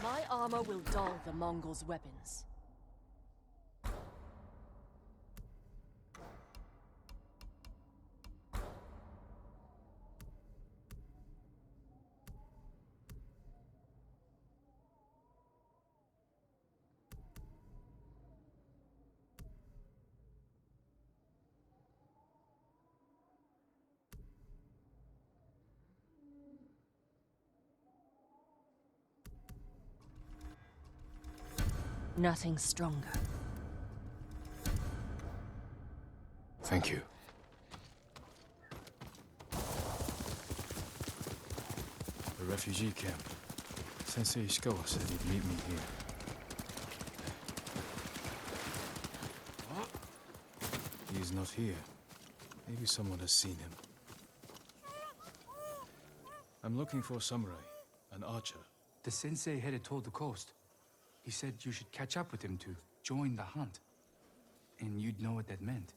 My armor will dull the Mongols' weapons. Nothing stronger. Thank you. The refugee camp. Sensei Ishikawa said he'd meet me here. He's not here. Maybe someone has seen him. I'm looking for a samurai, an archer. The sensei headed toward the coast. He said you should catch up with him to join the hunt. And you'd know what that meant.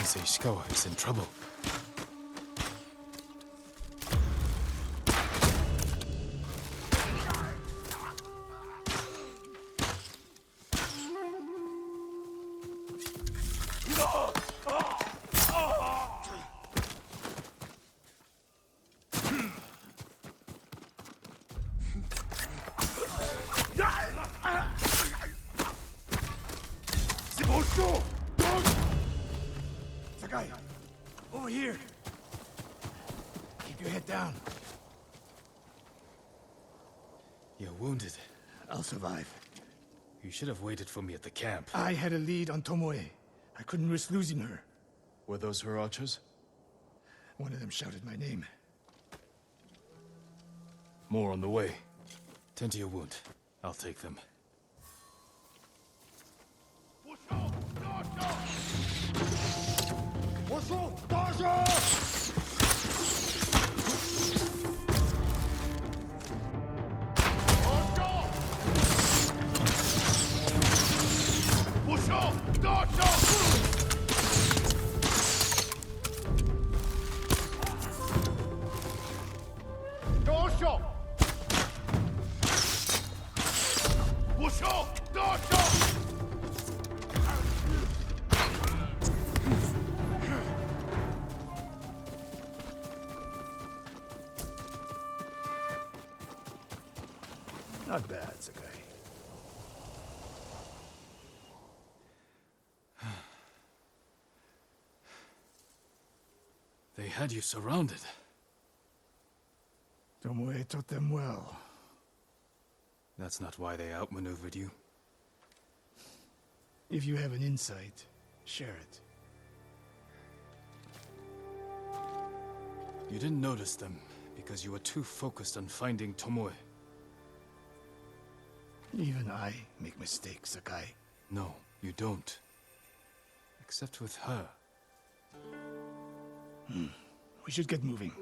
Sensei Ishikawa is in trouble. Sakai, over here. Keep your head down. You're wounded. I'll survive. You should have waited for me at the camp. I had a lead on Tomoe. I couldn't risk losing her. Were those her archers? One of them shouted my name. More on the way. Tend to your wound. I'll take them. Not bad, Sakai. They had you surrounded. Tomoe taught them well. That's not why they outmaneuvered you. If you have an insight, share it. You didn't notice them because you were too focused on finding Tomoe. Even I make mistakes, Sakai. No, you don't. Except with her. We should get moving.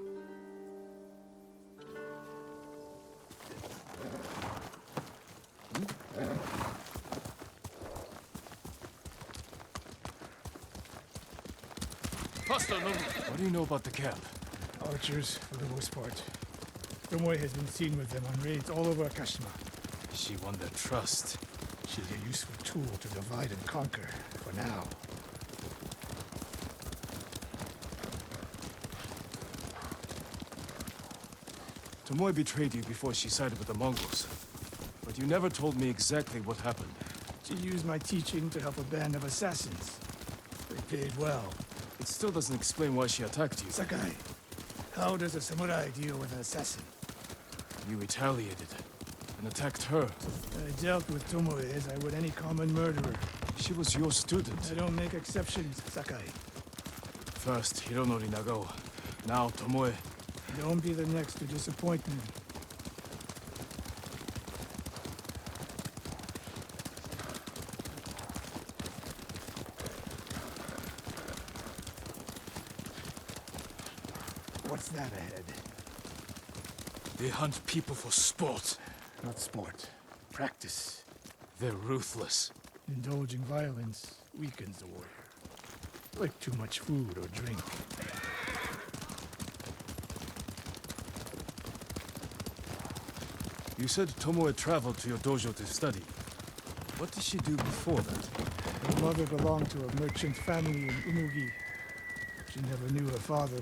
What do you know about the camp? Archers, for the most part. Tomoe has been seen with them on raids all over Akashima. She won their trust. She's a useful tool to divide and conquer, for now. Tomoe betrayed you before she sided with the Mongols. But you never told me exactly what happened. She used my teaching to help a band of assassins. They paid well. It still doesn't explain why she attacked you. Sakai, how does a samurai deal with an assassin? You retaliated and attacked her. I dealt with Tomoe as I would any common murderer. She was your student. I don't make exceptions, Sakai. First Hironori Nagao, now Tomoe. Don't be the next to disappoint me. What's that ahead? They hunt people for sport. Not sport. Practice. They're ruthless. Indulging violence weakens the warrior. Like too much food or drink. You said Tomoe traveled to your dojo to study. What did she do before that? Her mother belonged to a merchant family in Umugi. She never knew her father.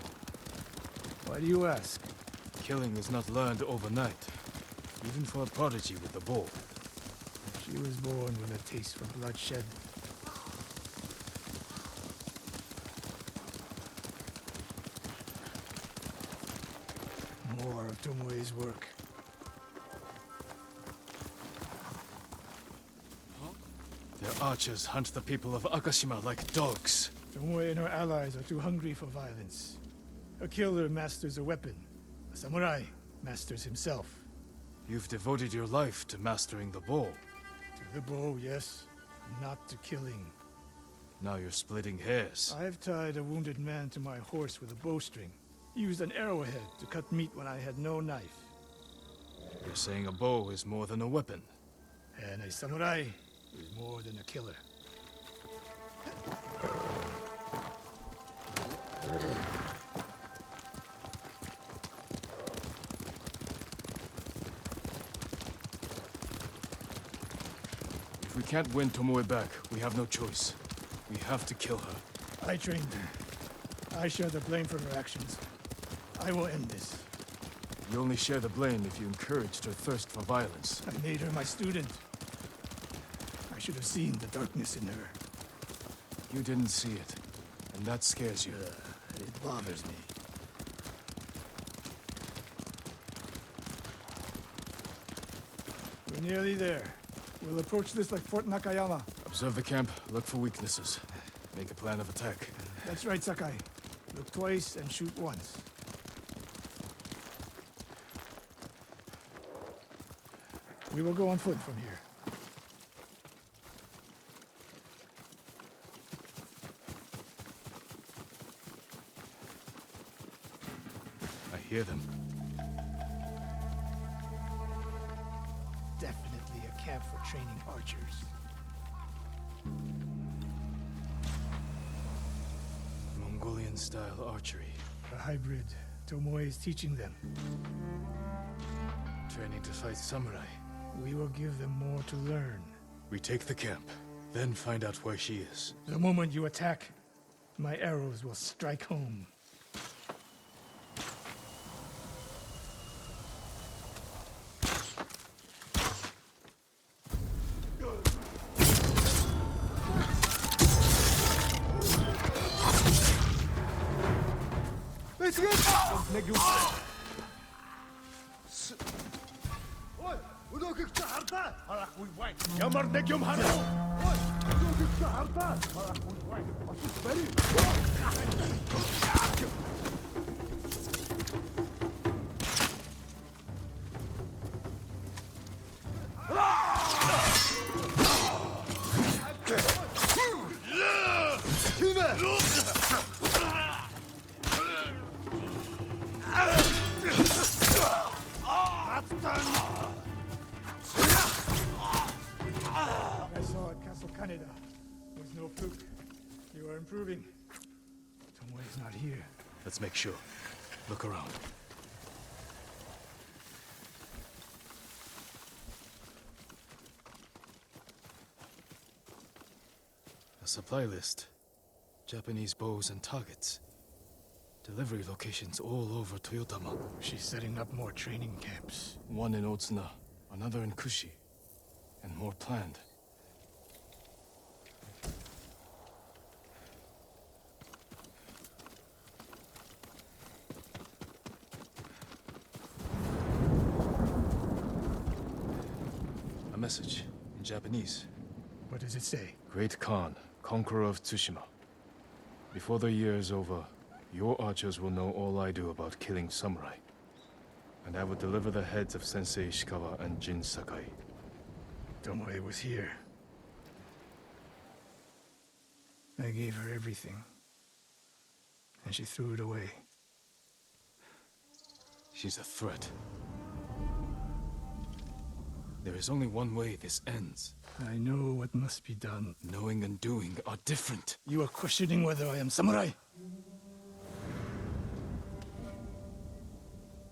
Why do you ask? Killing is not learned overnight, even for a prodigy with a bow. She was born with a taste for bloodshed. More of Tomoe's work. Their archers hunt the people of Akashima like dogs. Tomoe and her allies are too hungry for violence. A killer masters a weapon. A samurai masters himself. You've devoted your life to mastering the bow. To the bow, yes. Not to killing. Now you're splitting hairs. I've tied a wounded man to my horse with a bowstring. Used an arrowhead to cut meat when I had no knife. You're saying a bow is more than a weapon. And a samurai is more than a killer. If we can't win Tomoe back, we have no choice. We have to kill her. I trained her. I share the blame for her actions. I will end this. You only share the blame if you encouraged her thirst for violence. I made her my student. I should have seen the darkness in her. You didn't see it, and that scares you. It bothers me. We're nearly there. We'll approach this like Fort Nakayama. Observe the camp, look for weaknesses. Make a plan of attack. That's right, Sakai. Look twice and shoot once. We will go on foot from here. I hear them. Definitely a camp for training archers. Mongolian-style archery. A hybrid. Tomoe is teaching them. Training to fight samurai. We will give them more to learn. We take the camp, then find out where she is. The moment you attack, my arrows will strike home. Let's get Ямар нэг юм харах. I saw at Castle Kaneda. It was no fluke. You are improving. Tomoe is not here. Let's make sure. Look around. A supply list. Japanese bows and targets. Delivery locations all over Toyotama. She's setting up more training camps. One in Otsuna, another in Kushi, and more planned. message in Japanese. What does it say? Great Khan, conqueror of Tsushima. Before the year is over, your archers will know all I do about killing samurai. And I will deliver the heads of Sensei Ishikawa and Jin Sakai. Tomoe was here. I gave her everything. And she threw it away. She's a threat. There is only one way this ends. I know what must be done. Knowing and doing are different. You are questioning whether I am samurai?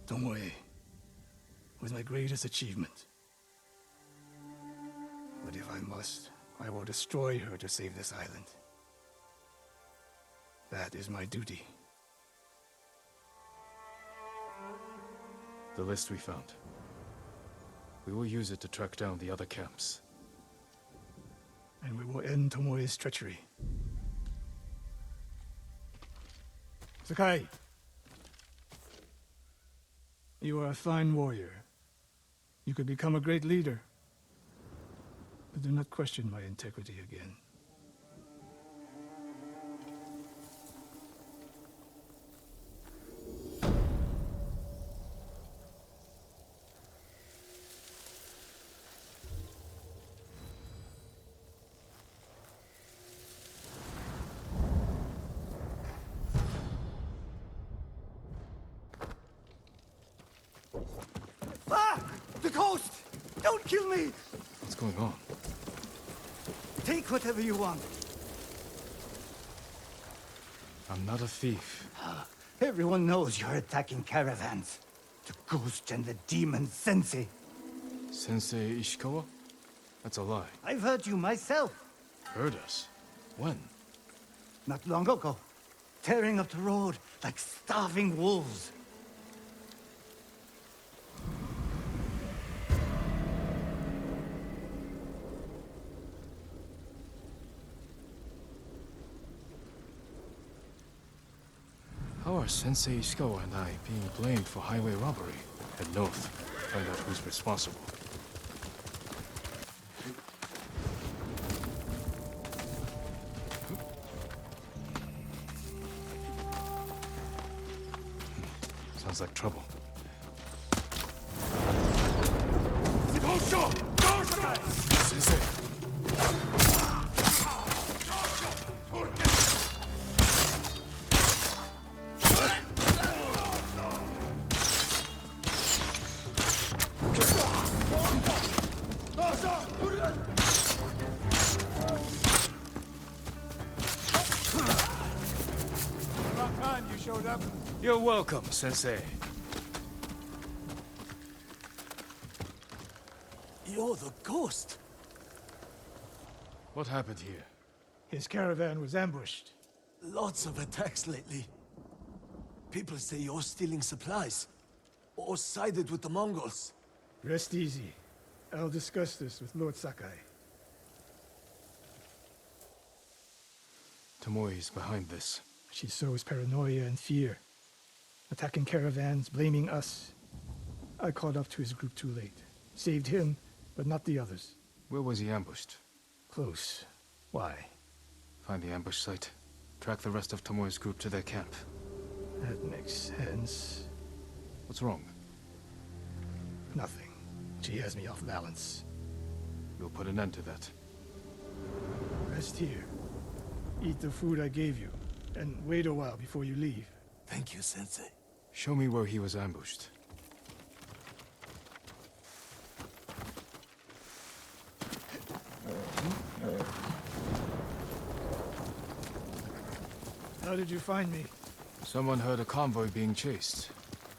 Tomoe was my greatest achievement. But if I must, I will destroy her to save this island. That is my duty. The list we found. We will use it to track down the other camps. And we will end Tomoe's treachery. Sakai! You are a fine warrior. You could become a great leader. But do not question my integrity again. The coast! Don't kill me! What's going on? Take whatever you want. I'm not a thief. Everyone knows you're attacking caravans. The ghost and the demon Sensei. Sensei Ishikawa? That's a lie. I've heard you myself. Heard us? When? Not long ago. Tearing up the road like starving wolves. How are Sensei Ishikawa and I being blamed for highway robbery? Head north, find out who's responsible. Sounds like trouble. Sensei! About time you showed up. You're welcome, Sensei. You're the ghost. What happened here? His caravan was ambushed. Lots of attacks lately. People say you're stealing supplies. Or sided with the Mongols. Rest easy. I'll discuss this with Lord Sakai. Tomoe is behind this. She sows paranoia and fear. Attacking caravans, blaming us. I caught up to his group too late. Saved him, but not the others. Where was he ambushed? Close. Why? Find the ambush site. Track the rest of Tomoe's group to their camp. That makes sense. What's wrong? Nothing. She has me off balance. We'll put an end to that. Rest here. Eat the food I gave you. And wait a while before you leave. Thank you, Sensei. Show me where he was ambushed. How did you find me? Someone heard a convoy being chased.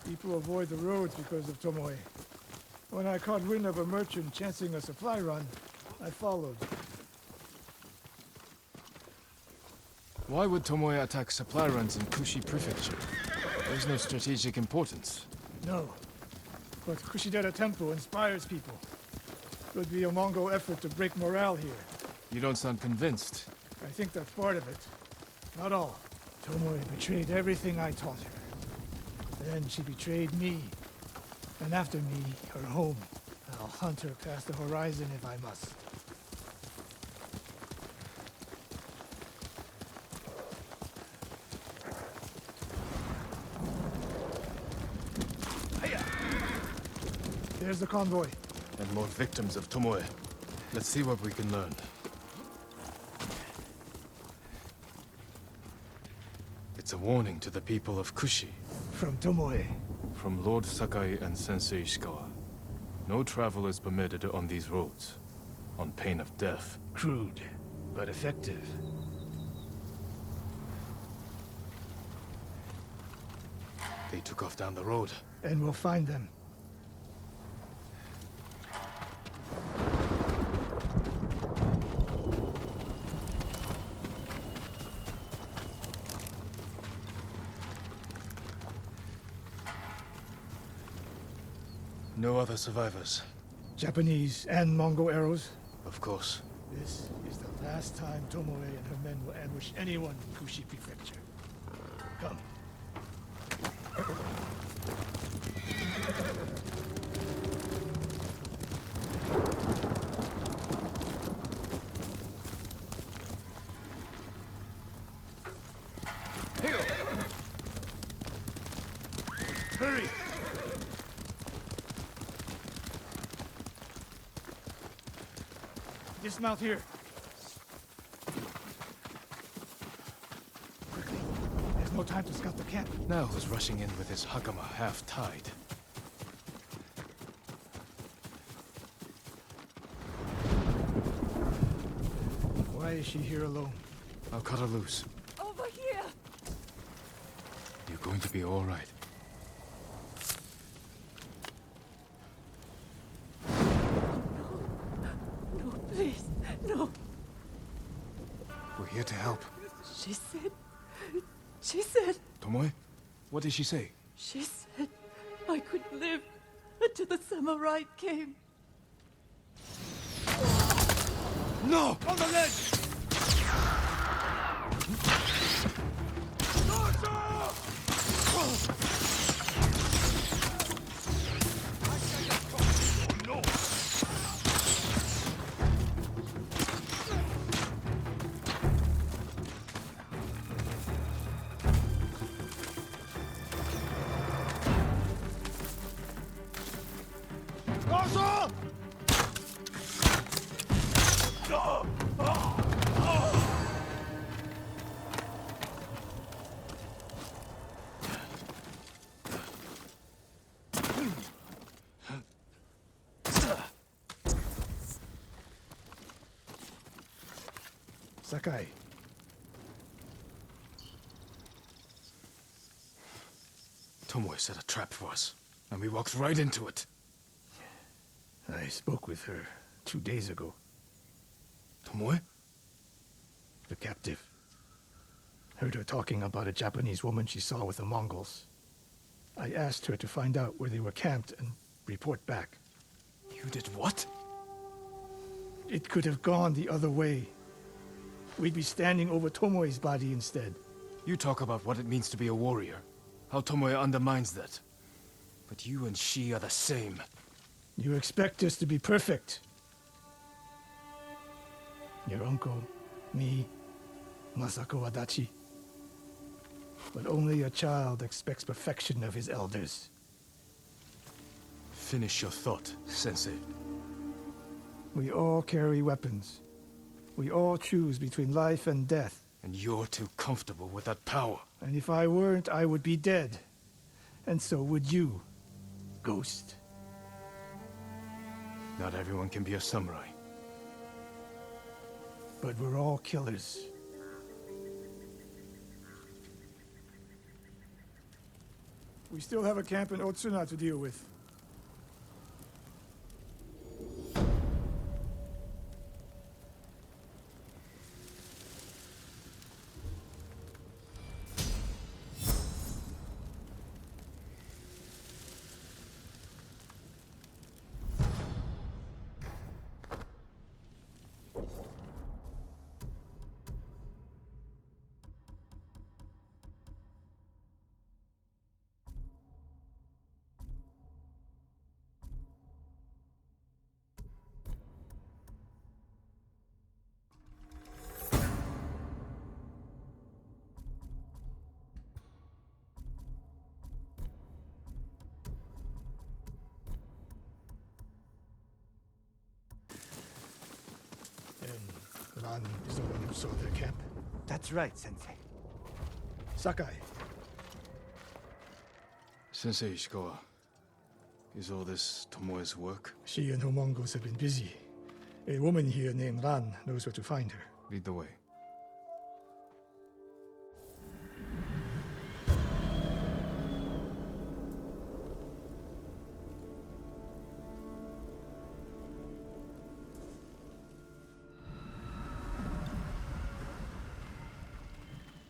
People avoid the roads because of Tomoe. When I caught wind of a merchant chancing a supply run, I followed. Why would Tomoe attack supply runs in Kushi Prefecture? There's no strategic importance. No. But Kushidera Temple inspires people. Could be a Mongol effort to break morale here. You don't sound convinced. I think that's part of it. Not all. Tomoe betrayed everything I taught her. Then she betrayed me. And after me, her home, I'll hunt her past the horizon if I must. There's the convoy. And more victims of Tomoe. Let's see what we can learn. It's a warning to the people of Kushi. From Tomoe. From Lord Sakai and Sensei Ishikawa. No travel is permitted on these roads, on pain of death. Crude, but effective. They took off down the road. And we'll find them. No other survivors. Japanese and Mongol arrows. Of course. This is the last time Tomoe and her men will ambush anyone in Kushi Prefecture. Come. Hurry! Dismount here. Quickly. There's no time to scout the camp. Now who's rushing in with his hakama half-tied? Why is she here alone? I'll cut her loose. Over here! You're going to be all right. No, please, no. We're here to help. She said, Tomoe? What did she say? she said I could live until the samurai came. No! On the ledge! Sakai. Tomoe set a trap for us, and we walked right into it. I spoke with her 2 days ago. Tomoe? The captive. Heard her talking about a Japanese woman she saw with the Mongols. I asked her to find out where they were camped and report back. You did what? It could have gone the other way. We'd be standing over Tomoe's body instead. You talk about what it means to be a warrior. How Tomoe undermines that. But you and she are the same. You expect us to be perfect. Your uncle, me, Masako Adachi. But only a child expects perfection of his elders. Finish your thought, Sensei. We all carry weapons. We all choose between life and death. And you're too comfortable with that power. And if I weren't, I would be dead. And so would you, Ghost. Not everyone can be a samurai. But we're all killers. We still have a camp in Otsuna to deal with. Ran is the one who saw their camp. That's right, Sensei. Sakai, Sensei Ishikawa, is all this Tomoe's work? she and her Mongols have been busy. A woman here named Ran knows where to find her. Lead the way.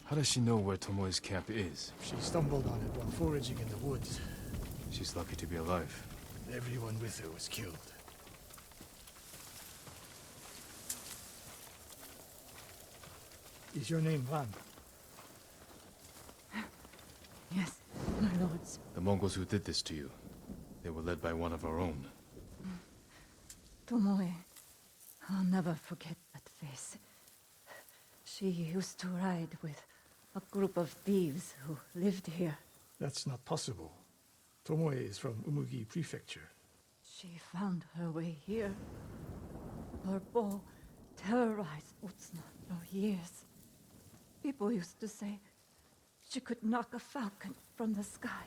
How does she know where Tomoe's camp is? She stumbled on it while foraging in the woods. She's lucky to be alive. Everyone with her was killed. Is your name Ran? Yes, my lords. The Mongols who did this to you, they were led by one of our own. Tomoe. I'll never forget that face. She used to ride with a group of thieves who lived here. That's not possible. Tomoe is from Umugi Prefecture. She found her way here. Her bow terrorized Utsuna for years. People used to say she could knock a falcon from the sky,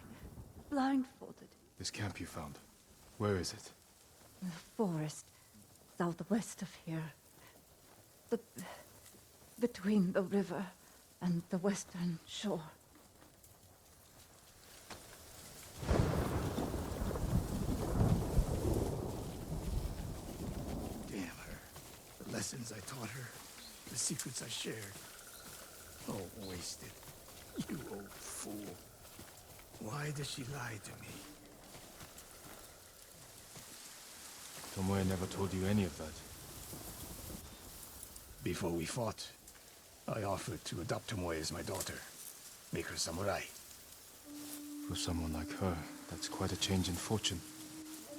blindfolded. This camp you found, where is it? In the forest, southwest of here. Between the river and the western shore. Damn her. The lessons I taught her, the secrets I shared. All wasted. You old fool. Why does she lie to me? Tomoe never told you any of that. Before we fought, I offered to adopt Tomoe as my daughter. Make her samurai. For someone like her, that's quite a change in fortune.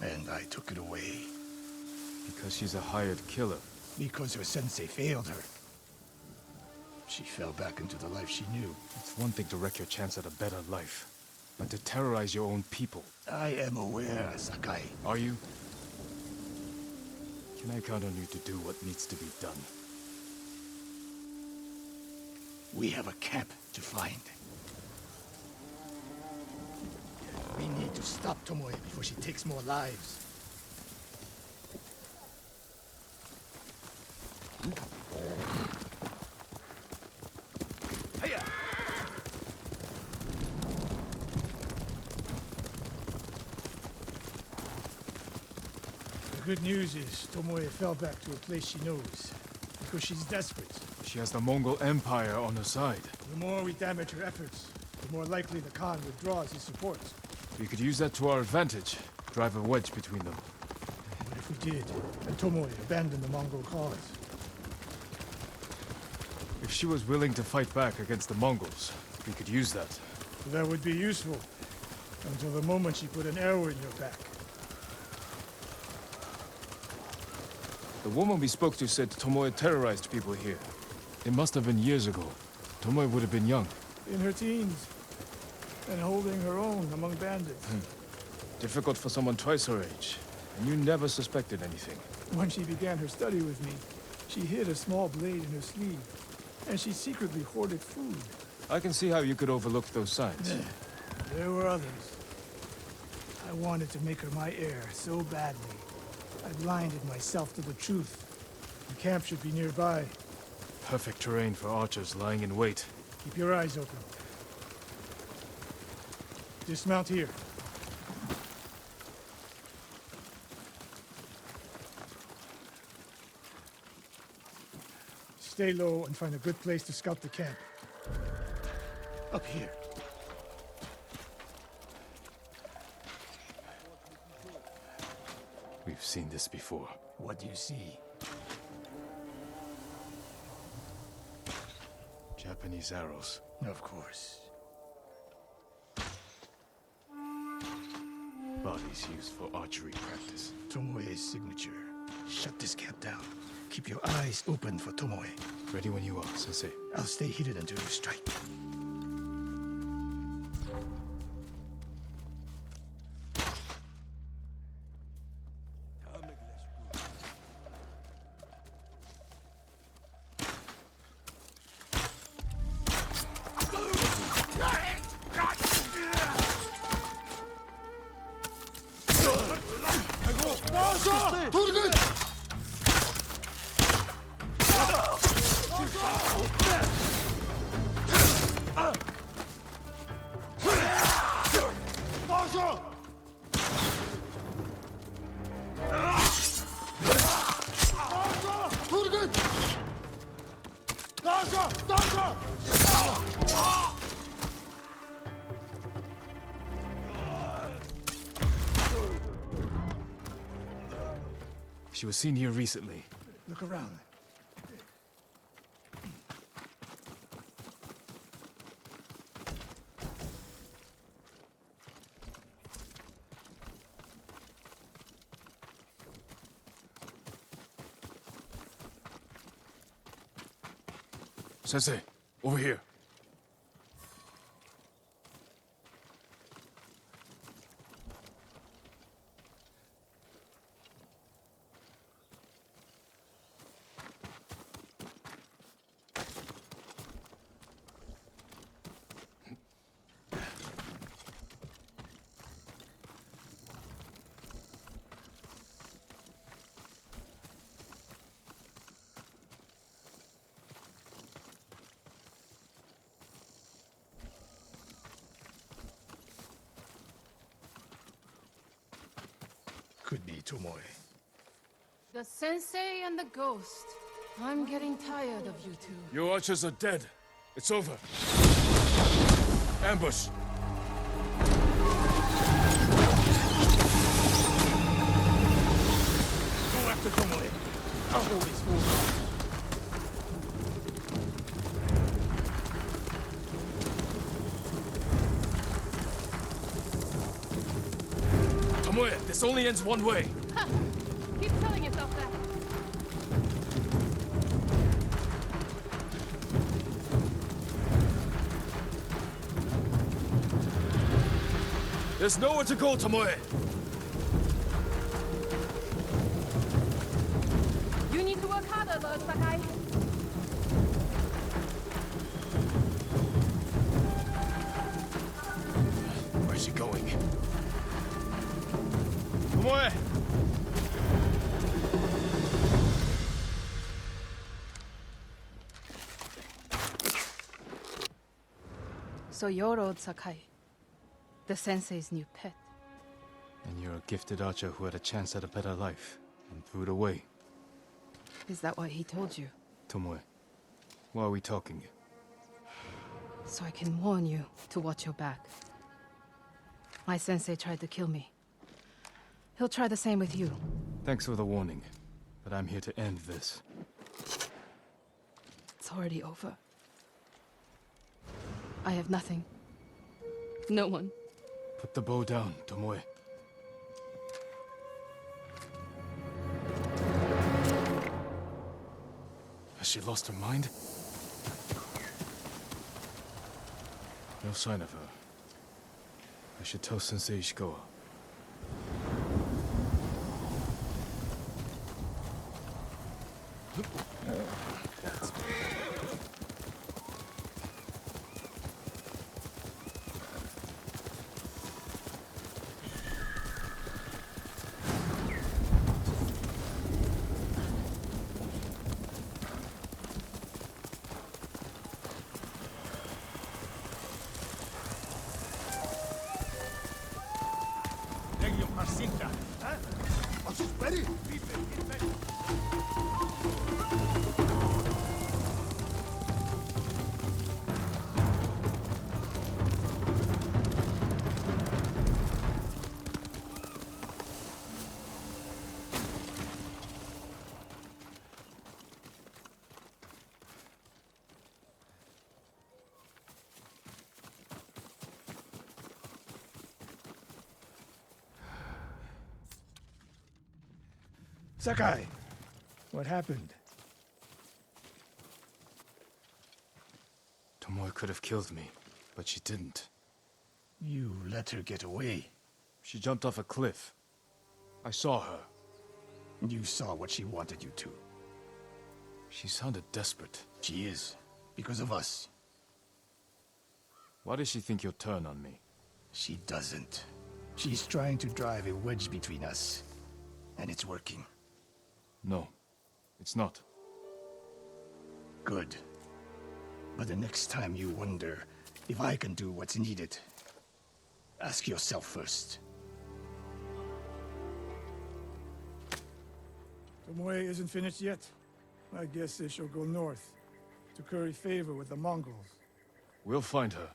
And I took it away. Because she's a hired killer. Because her sensei failed her. She fell back into the life she knew. It's one thing to wreck your chance at a better life, but to terrorize your own people. I am aware, Sakai. Are you? Can I count on you to do what needs to be done? We have a camp to find. We need to stop Tomoe before she takes more lives. Hiya! The good news is Tomoe fell back to a place she knows, because she's desperate. She has the Mongol Empire on her side. The more we damage her efforts, the more likely the Khan withdraws his support. We could use that to our advantage. Drive a wedge between them. What if we did, and Tomoe abandoned the Mongol cause? If she was willing to fight back against the Mongols, we could use that. That would be useful, until the moment she put an arrow in your back. The woman we spoke to said Tomoe terrorized people here. It must have been years ago. Tomoe would have been young. In her teens, and holding her own among bandits. Difficult for someone twice her age. And you never suspected anything. When she began her study with me, she hid a small blade in her sleeve, and she secretly hoarded food. I can see how you could overlook those signs. There were others. I wanted to make her my heir so badly. I blinded myself to the truth. The camp should be nearby. Perfect terrain for archers lying in wait. Keep your eyes open. Dismount here. Stay low and find a good place to scout the camp. Up here. We've seen this before. What do you see? Japanese arrows. Of course. Bodies used for archery practice. Tomoe's signature. Shut this camp down. Keep your eyes open for Tomoe. Ready when you are, Sensei. I'll stay hidden until you strike. She was seen here recently. Look around. Sensei, over here. Could be Tomoe. The sensei and the ghost. I'm getting tired of you two. Your archers are dead. It's over. Ambush. Go after Tomoe. I'll hold his fool. Tomoe, this only ends one way. Ha! Keep telling yourself that. There's nowhere to go, Tomoe. You need to work harder, Lord Sakai. Where's she going? Tomoe! So you're Lord Sakai, the sensei's new pet. And you're a gifted archer who had a chance at a better life and threw it away. Is that what he told you? Tomoe, why are we talking? So I can warn you to watch your back. My sensei tried to kill me. He'll try the same with you. Thanks for the warning, but I'm here to end this. It's already over. I have nothing. No one. Put the bow down, Tomoe. Has she lost her mind? No sign of her. I should tell Sensei Ishikawa. Sakai, what happened? Tomoe could have killed me, but she didn't. You let her get away. She jumped off a cliff. I saw her. You saw what she wanted you to. She sounded desperate. She is, because of us. Why does she think you'll turn on me? She doesn't. She's trying to drive a wedge between us. And it's working. No, it's not. Good. But the next time you wonder if I can do what's needed, ask yourself first. Tomoe isn't finished yet. I guess they shall go north to curry favor with the Mongols. We'll find her.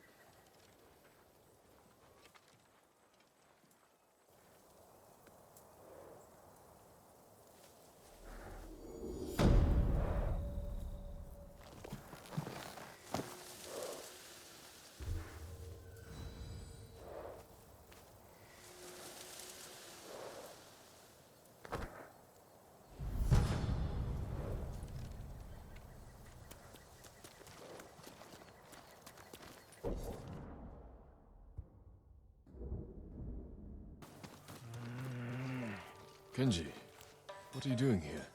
Kenji, what are you doing here?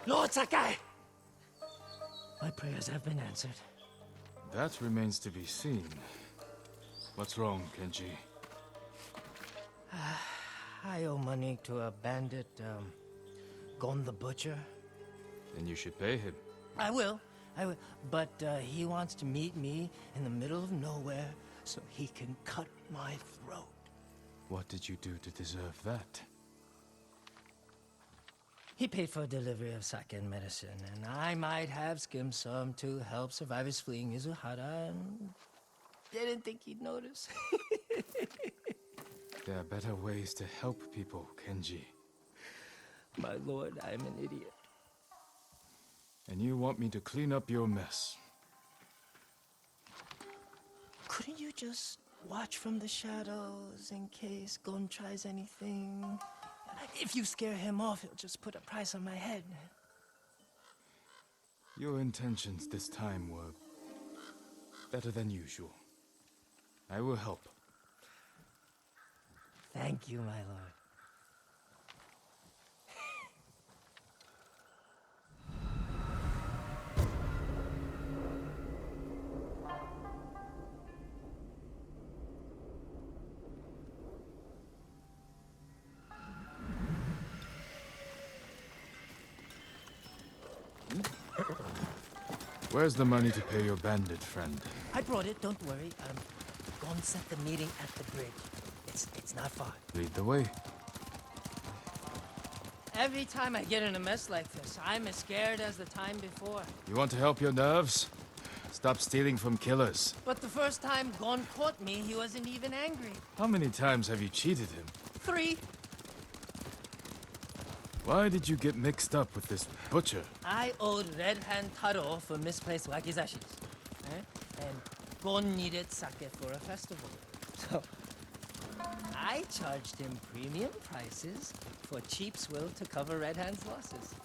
Lord Sakai! My prayers have been answered. That remains to be seen. What's wrong, Kenji? I owe money to a bandit, Gon the Butcher. Then you should pay him. I will. But he wants to meet me in the middle of nowhere so he can cut my throat. What did you do to deserve that? He paid for delivery of sake and medicine, and I might have skimmed some to help survivors fleeing Izuhara, and didn't think he'd notice. There are better ways to help people, Kenji. My lord, I'm an idiot. And you want me to clean up your mess. Couldn't you just watch from the shadows in case Gon tries anything? If you scare him off, he'll just put a price on my head. Your intentions this time were better than usual. I will help. Thank you, my lord. Where's the money to pay your bandit friend? I brought it, don't worry. Gon set the meeting at the bridge. It's not far. Lead the way. Every time I get in a mess like this, I'm as scared as the time before. You want to help your nerves? Stop stealing from killers. But the first time Gon caught me, he wasn't even angry. How many times have you cheated him? 3. Why did you get mixed up with this butcher? I owed Red Hand Taro for misplaced wakizashis. And Gon needed sake for a festival. So, I charged him premium prices for cheap swill to cover Red Hand's losses.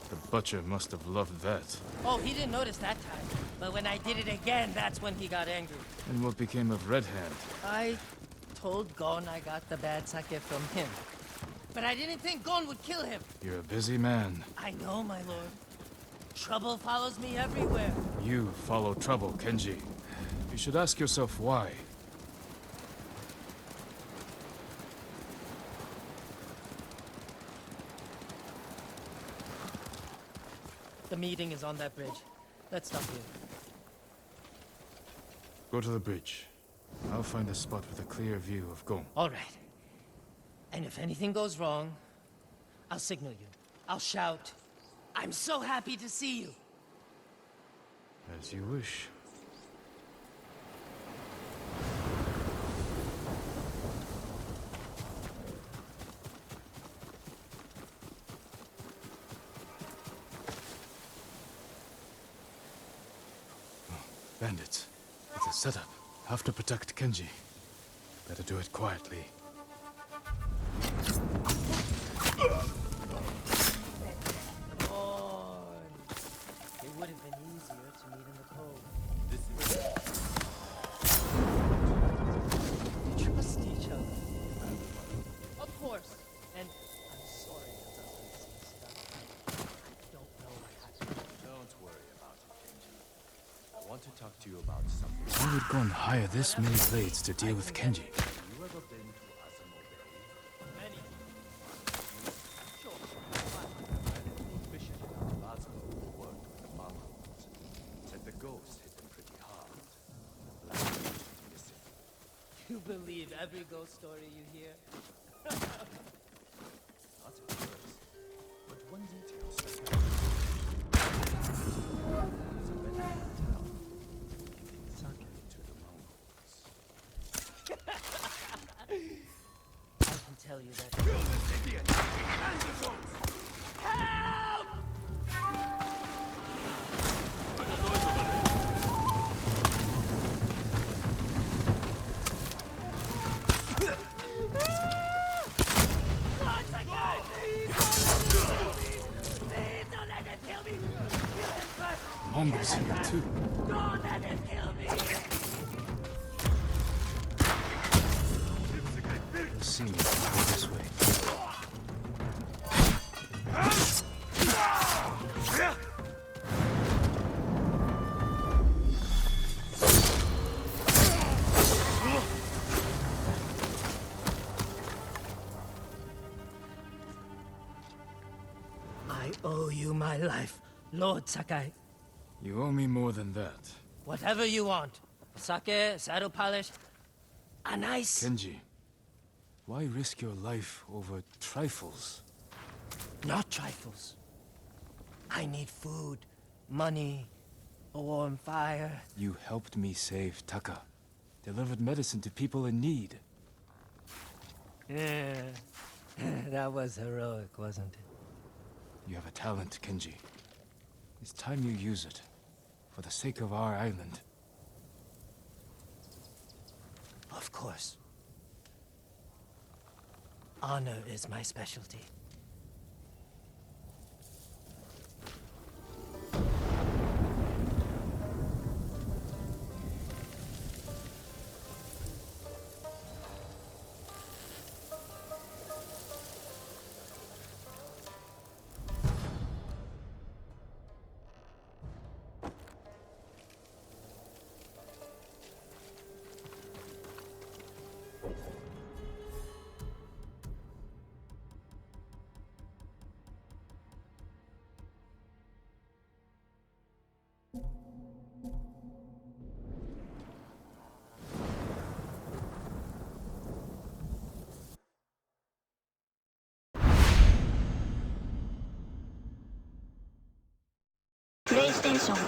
The butcher must have loved that. Oh, he didn't notice that time. But when I did it again, that's when he got angry. And what became of Red Hand? I told Gon I got the bad sake from him. But I didn't think Gon would kill him. You're a busy man. I know, my lord. Trouble follows me everywhere. You follow trouble, Kenji. You should ask yourself why. The meeting is on that bridge. Let's stop here. Go to the bridge. I'll find a spot with a clear view of Gon. All right. And if anything goes wrong, I'll signal you. I'll shout, "I'm so happy to see you." As you wish. Bandits. It's a setup. Have to protect Kenji. Better do it quietly. Lord. It would have been easier to meet in the cold. You trust each other. Of course. And I'm sorry. Why would Gon hire this many blades to deal with Kenji? You believe every ghost story you hear? I can tell you that. Mongols here too. We'll see. Go this way. I owe you my life, Lord Sakai. You owe me more than that. Whatever you want. Sake, saddle polish, a nice... Kenji, why risk your life over trifles? Not trifles. I need food, money, a warm fire. You helped me save Taka. Delivered medicine to people in need. Yeah. That was heroic, wasn't it? You have a talent, Kenji. It's time you use it. For the sake of our island. Of course. Honor is my specialty. PlayStation